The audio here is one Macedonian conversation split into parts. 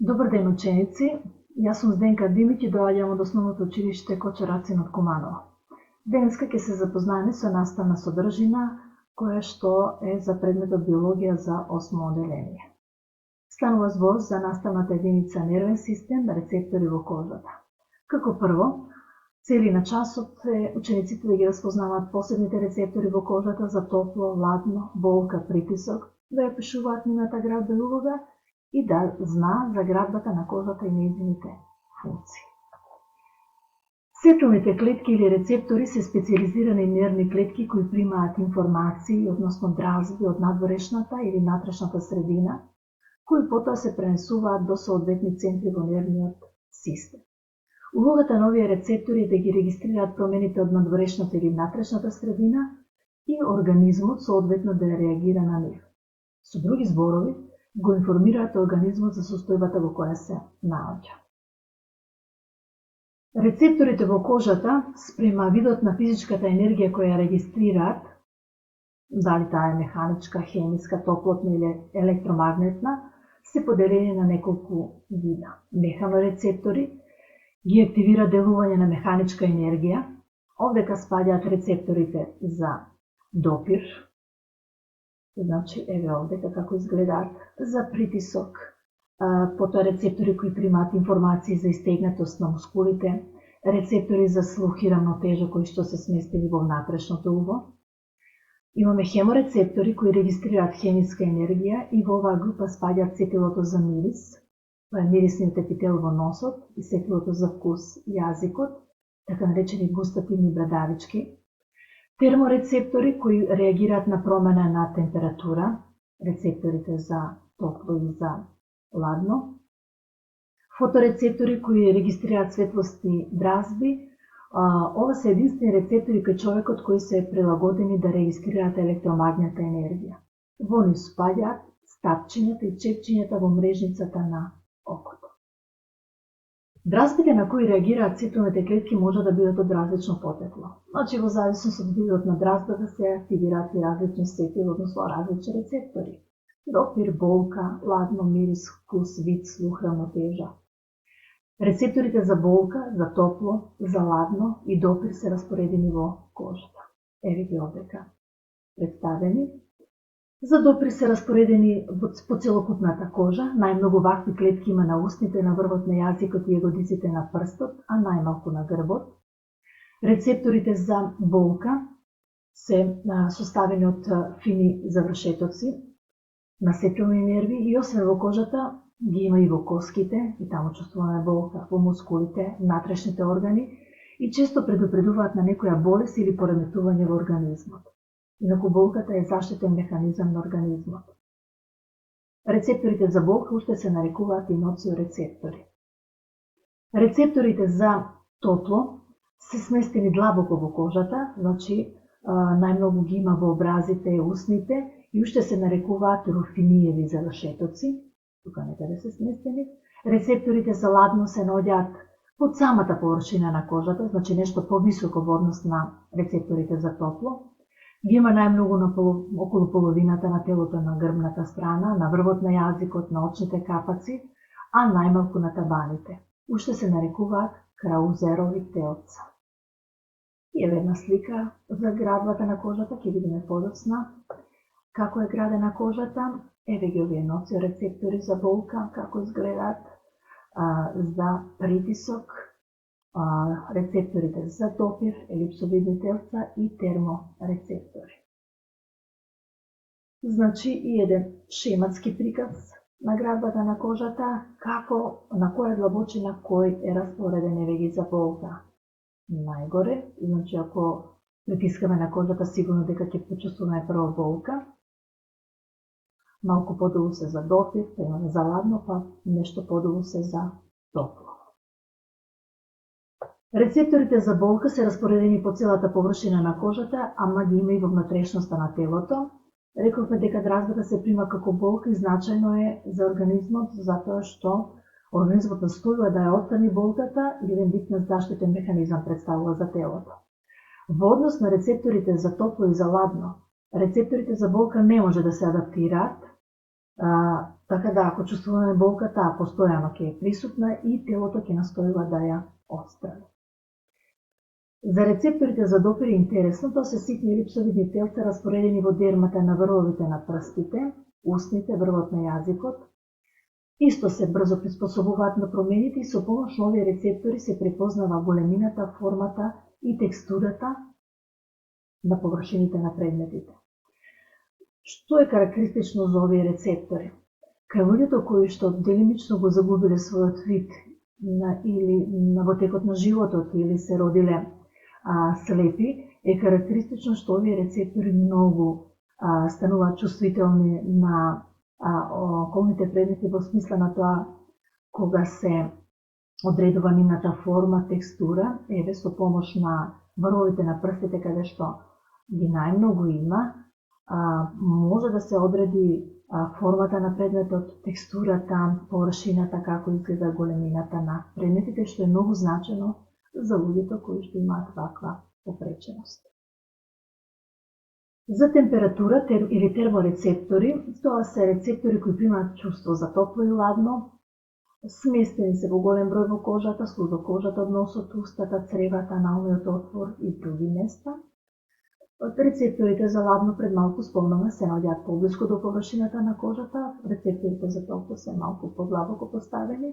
Добар ден, ученици. Јас сум Зденка Димиќ и доаѓам од Основното училиште Кочо Рацин од Куманово. Денеска ќе се запознаеме со наставна содржина која што е за предметот биологија за 8 оделение. Станува збор за наставната единица нервен систем, рецептори во кожата. Како прво, цели на часот е учениците да ги распознаваат посебните рецептори во кожата за топло, ладно, болка, притисок, да ја пишуваат нивната градба и улога и да знаат за градбата на кожата и нејзините функции. Светлните клетки или рецептори се специализирани нервни клетки кои примаат информации, односно дразби од надворешната или натрешната средина, кои потоа се пренесуваат до соодветни центри во нервниот систем. Улогата на овие рецептори е да ги регистрираат промените од надворешната или натрешната средина и организмот соодветно да реагира на нив. Со други зборови, го информираат организмот за состојбата во која се наоѓа. Рецепторите во кожата, спрема видот на физичката енергија која регистрираат, дали таа е механичка, хемиска, топлотна или електромагнетна, се поделени на неколку вида. Механорецептори ги активира делување на механичка енергија. Овдека спаѓаат рецепторите за допир, значи еве овдека како изгледаат, за притисок, потоа рецептори кои примаат информации за истегнатост на мускулите, рецептори за слух и рамнотежа кои што се сместили во внатрешното уво. Имаме хеморецептори кои регистрираат хемиска енергија и во оваа група спаѓаат сетилото за мирис, тоа е мирисниот епител во носот, и сетилото за вкус, јазикот, така наречени густативни брадавички. Терморецептори кои реагираат на промена на температура, рецепторите за топло и за ладно. Фоторецептори кои регистрираат светлости дразби. Ова се единствени рецептори кај човекот кои се прилагодени да регистрираат електромагнетна енергија. Во нив спаѓаат стапчињата и чепчињата во мрежницата на окото. Дразбите на кои реагираат сетилните клетки може да бидат од различно потекло. Значи, во зависност од видот на дразбата се активираат и различни сетили, односно различни рецептори. Допир, болка, ладно, мирис, вкус, вид, слух, рамнотежа. Рецепторите за болка, за топло, за ладно и допир се распоредени во кожата. Еве ги овдека представени. За допир се распоредени по целокупната кожа. Најмногу вакви клетки има на устните, на врвот на јазикот и ягодиците на прстот, а најмалку на грбот. Рецепторите за болка се составени од фини завршетоци на сетилни нерви и освен во кожата ги има и во коските, и таму чувствуваме болка, во мускулите, натрешните органи и често предупредуваат на некоја болест или пореметување во организмот. Инаку болката е заштитен механизам на организмот. Рецепторите за болка уште се нарекуваат и ноциорецептори. Рецепторите за топло се сместени длабоко во кожата, значи најмногу ги има во образите и устните и уште се нарекуваат руфиниеви завршетоци, тука некаде се сместени. Рецепторите за ладно се наоѓаат под самата површина на кожата, значи нешто повисоко во однос на рецепторите за топло. Ги има најмногу на околу половината на телото на грбната страна, на врвот на јазикот, на очните капаци, а најмалку на табаните. Уште се нарекуваат краузерови телца. И еве една слика за градбата на кожата, ќе видиме подоцна како е градена кожата. Еве ги овие ноциорецептори за болка, како изгледаат, за притисок, рецепторите за допир, елипсовидни телца и терморецептори. Значи и еден шематски приказ на градбата на кожата, како на која длабочина кој е распореден, еве ги за болка најгоре, значи ако притискаме на кожата сигурно дека ќе почувствуваме прво болка. Малку подолу се за допир, па имаме за ладно, па нешто подолу се за топло. Рецепторите за болка се распоредени по целата површина на кожата, ама ги има и во внатрешноста на телото. Рековме дека дразбата се прима како болка и значајно е за организмот, затоа што организмот настојува да ја отстрани болката и еден вид на заштитен механизам представува за телото. Во однос на рецепторите за топло и за ладно, рецепторите за болка не може да се адаптираат, Така да, ако чувствуваме болка, таа постојано ќе е присутна и телото ќе настојува да ја отстрани. За рецепторите за допир е интересно, тоа се ситни елипсовидни телца распоредени во дермата на врвовите на прстите, устните, врвот на јазикот. Исто се брзо приспособуваат на промените и со помош на овие рецептори се препознава големината, формата и текстурата на површините на предметите. Што е карактеристично за овие рецептори? Кај луѓето кои што делимично го загубиле својот вид или во текот на животот или се родиле слепи, е карактеристично што овие рецептори многу стануваат чувствителни на околните предмети во смисла на тоа кога се одредува нивната форма, текстура, еве со помош на врвовите на прстите каде што ги најмногу има, може да се одреди формата на предметот, текстурата, површината, како изгледа големината на предметите, што е многу значено за луѓето кои што имаат ваква попреченост. За температура или терморецептори, тоа се рецептори кои примаат чувство за топло и ладно, сместени се во голем број во кожата, слузо кожата, носот, устата, цревата, аналниот отвор и други места. Рецепторите за ладно пред малку спомнаме се наоѓаат поблиску до површината на кожата, рецепторите за топло се малку подлабоко поставени.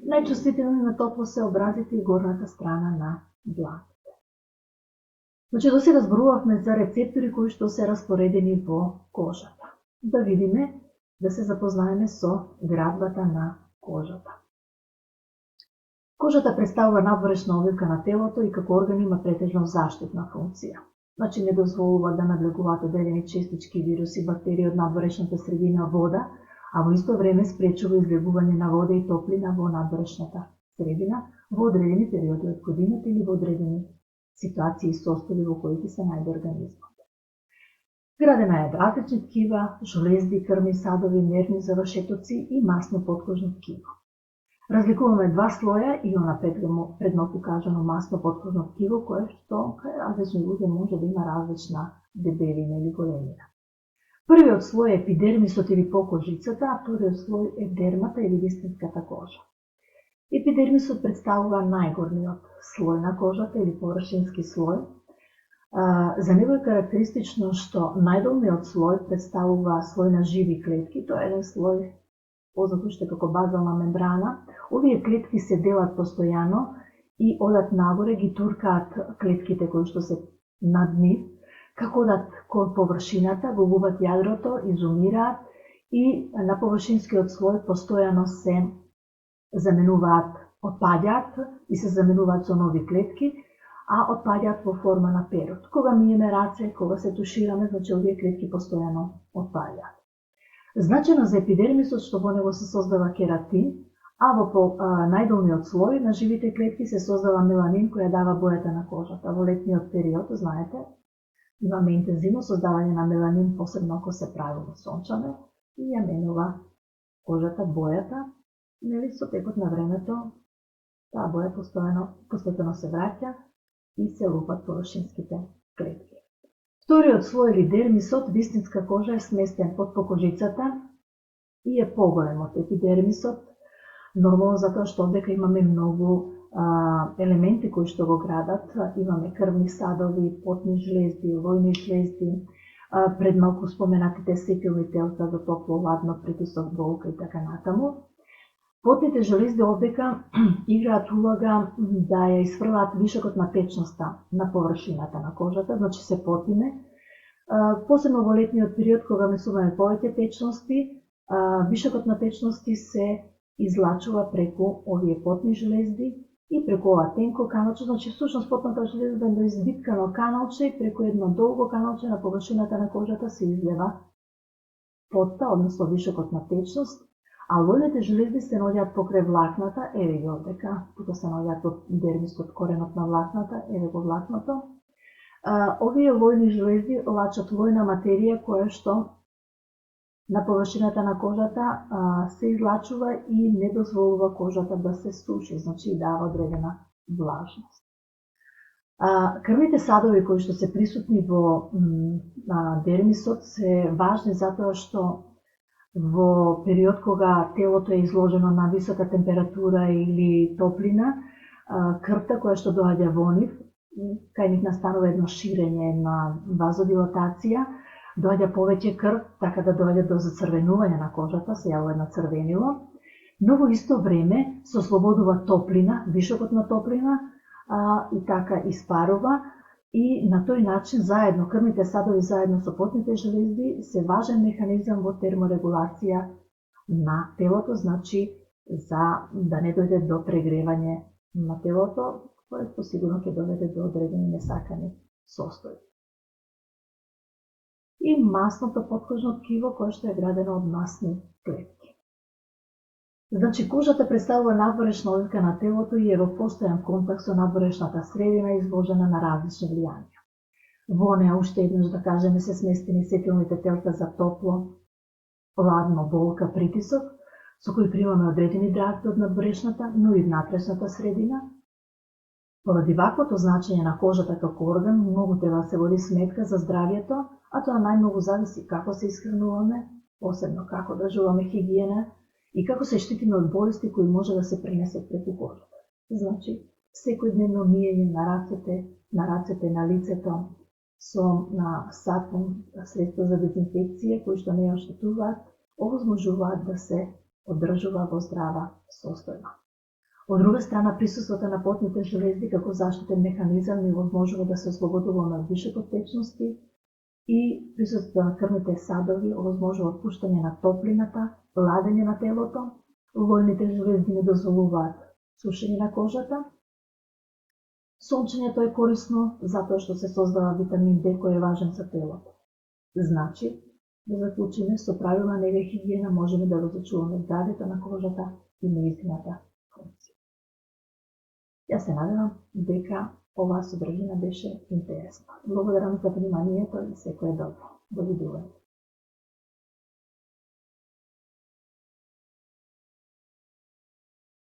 Најчувствителни на топло се образите и горната страна на дланите. Значи, досега зборувавме за рецептори кои што се распоредени во кожата. Да видиме, да се запознаеме со градбата на кожата. Кожата представува надворешна обвивка на телото и како орган има претежно заштитна функција. Значи, не дозволува да надлегуваат одредени честички, вируси, бактерии од надворешната средина вода, а во исто време спречува излегување на вода и топлина во надворешната средина во одредени периоди од годината или во одредени ситуации и состојби во кои се најде организмот. Градена е од различни ткива, жлезди, крвни садови, нервни завршетоци и масно подкожно ткиво. Разликуваме два слоја и она предно покажано масно подкожно ткиво, кое што кај различни луѓе може да има различна дебелина или големина. Првиот слој е епидермисот или покожицата, а вториот слој е дермата или вистинската кожа. Епидермисот представува најгорниот слој на кожата или површински слој. За него е карактеристично што најдолниот слој представува слој на живи клетки, тоа е еден слој познат уште како базална мембрана. Овие клетки се делат постојано и одат нагоре, ги туркаат клетките кои што се над нив, како одат кон површината, го губат јадрото, изумираат и на површинскиот слој постојано се заменуваат, отпаѓаат и се заменуваат со нови клетки, а отпаѓаат во форма на перод. Кога миеме раце, кога се тушираме, значи овие клетки постојано отпаѓаат. Значено за епидермисот што во него се создава кератин, а во најдолниот слој на живите клетки се создава меланин која дава бојата на кожата. Во летниот период, знаете, имаме интензивно создавање на меланин, посебно ако се прави во сончане, и ја менува кожата бојата, нели со текот на времето таа боја постепено се враќа и се лупат површинските клетки. Вториот слој или дермисот, вистинска кожа, е сместен под покожицата и е поголем од епидермисот, нормално затоа што одека имаме многу елементи кои што го градат, имаме крвни садови, потни жлезди, лојни жлезди, пред малку споменатите сетилни телца за топло, ладно, притисок, болка и така натаму. Потните жлезди одека играат улога да ја изфрлаат вишокот на течноста на површината на кожата, значи се потиме. Посебно во летниот период, кога месуваме повеќе течности, вишокот на течности се излачува преку овие потни жлезди и преку ова тенко каналче, значи всушност потната жлезда е извиткано каналче и преку едно долго каналче на површината на кожата се излева потта, односно вишокот на течност, а лојните жлезди се наоѓаат покрај влакната, еве ги овдека, тука се наоѓаат во дермисот коренот на влакната, еве го влакното. Овие лојни жлезди лачат лојна материја која што на површината на кожата се излачува и не дозволува кожата да се суши, значи дава одредена влажност. Крвните садови кои што се присутни во дермисот се важни затоа што во период кога телото е изложено на висока температура или топлина, крвта која што доаѓа во нив, кај нив настанува едно ширење, една вазодилатација, доаѓа повеќе крв, така да доаѓа до зацрвенување на кожата, се јавува една црвенило, но во исто време се ослободува топлина, вишокот на топлина, и така испарува, и на тој начин заедно, крвните садови заедно со потните железди се важен механизам во терморегулација на телото, значи за да не дојде до прегревање на телото, кое посигурно ќе доведе до одредени несакани состојби. И масното подкожно ткиво кое што е градено од масни клетки. Значи, кожата представува надворешна одлика на телото и е во постојан контакт со надворешната средина изложена на различни влијанија. Во неа уште еднаш да кажеме се сместени сетилните телка за топло, ладно, болка, притисок, со кои примаме одредени дракти од надворешната, но и внатрешната средина. Поради ваквото значење на кожата како орган, многу треба да се води сметка за здравјето, а тоа најмногу зависи како се исхрануваме, посебно како држуваме хигиена и како се штитиме од болести кои може да се пренесат преку кожата. Значи, секојдневно миење на рацете, на лицето со на сапун, средства за дезинфекција кои што не ја оштетуваат, овозможуваат да се одржува во здрава состојба. Од друга страна, присуството на потните железди како заштитен механизам ни овозможува да се ослободуваме од вишокот течности и присуството на крвните садови овозможува пуштање на топлината, ладење на телото, лојните железди не дозволуваат сушење на кожата. Сончењето е корисно затоа што се создава витамин D кој е важен за телото. Значи, да заклучиме, со правилна нега и хигиена можеме да го зачуваме здравјето на кожата и нејзината функција. Јас се надевам дека оваа содржина беше интересна. Благодарам за вниманието и секое добро. Довидување.